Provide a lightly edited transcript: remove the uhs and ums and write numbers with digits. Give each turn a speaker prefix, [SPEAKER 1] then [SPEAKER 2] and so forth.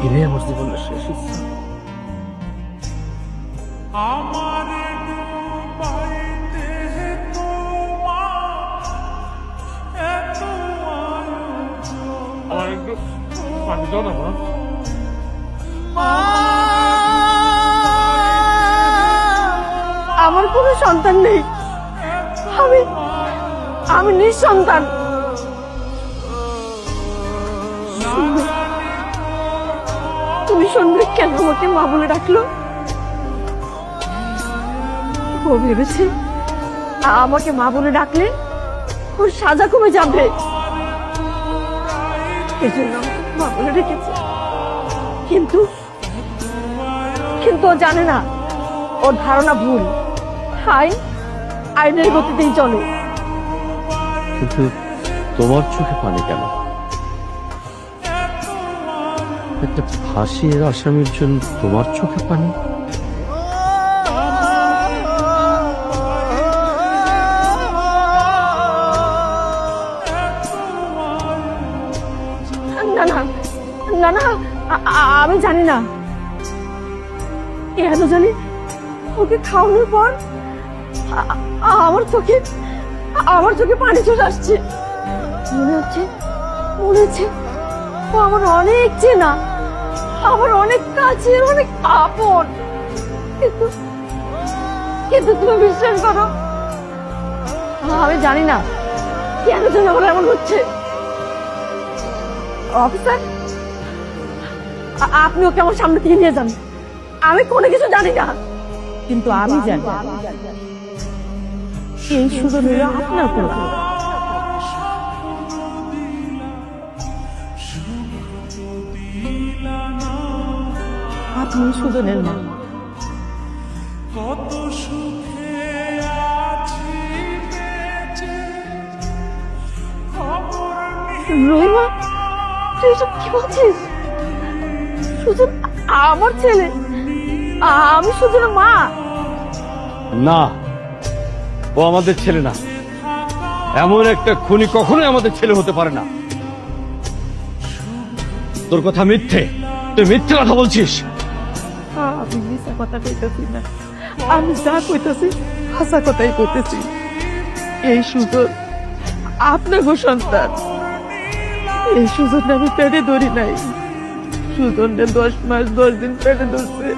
[SPEAKER 1] এটাই আমার জীবনের শেষ ইচ্ছা। আমার একটু পানি দাও না মা।
[SPEAKER 2] আমার কোনো সন্তান নেই, আমি আমি নিঃসন্তান। তুমি শুনবে কেন আমাকে মা বলে ডাকলো? ও ভেবেছে আমাকে মা বলে ডাকলে ওর সাজা কমে যাবে, এজন্য আমাকে মা বলে ডেকেছে। কিন্তু কিন্তু ও জানে না, ওর ধারণা ভুল। আইনের গতিতেই চলে।
[SPEAKER 3] কিন্তু তোমার চোখে পানি কেন? একটা ফাঁসির আসামির জন্য তোমার চোখে পানি?
[SPEAKER 2] না না না না, আমি জানি না। কেন জানি ওকে খাওয়ানোর পর আমার চোখে পানি চলে আসছে। মনে হচ্ছে ও আমার অনেক চেনা, আমার অনেক কাছের, অনেক আপন। কিন্তু কিন্তু তুমি বিশ্বাস করো, আমি জানি না কেন যেন আমার এমন হচ্ছে। অফিসার, আপনি ওকে আমার সামনে থেকে নিয়ে যান। আমি কোনো কিছু জানি না, কিন্তু আমি জানি এই সুযোগ হলো আপনার পোলা। আপনি সুজনের মা। রহিমা, তুই এসব কি বলছিস? সুজন আমার ছেলে, আমি সুজনের মা।
[SPEAKER 3] না, ও আমাদের ছেলে না। এমন একটা খুনি কখনোই আমাদের ছেলে হতে পারে না। তোর কথা মিথ্যে, তুই মিথ্যে কথা বলছিস।
[SPEAKER 2] আমি মিথ্যা কথা কইতেছি না, আমি যা কইতেছি হাসা কথাই কইতেছি। এই সুজন আপনার সন্তান। এই সুজন আমি পেটে ধরি নাই, সুজন 10 মাস 10 দিন পেটে ধরছে।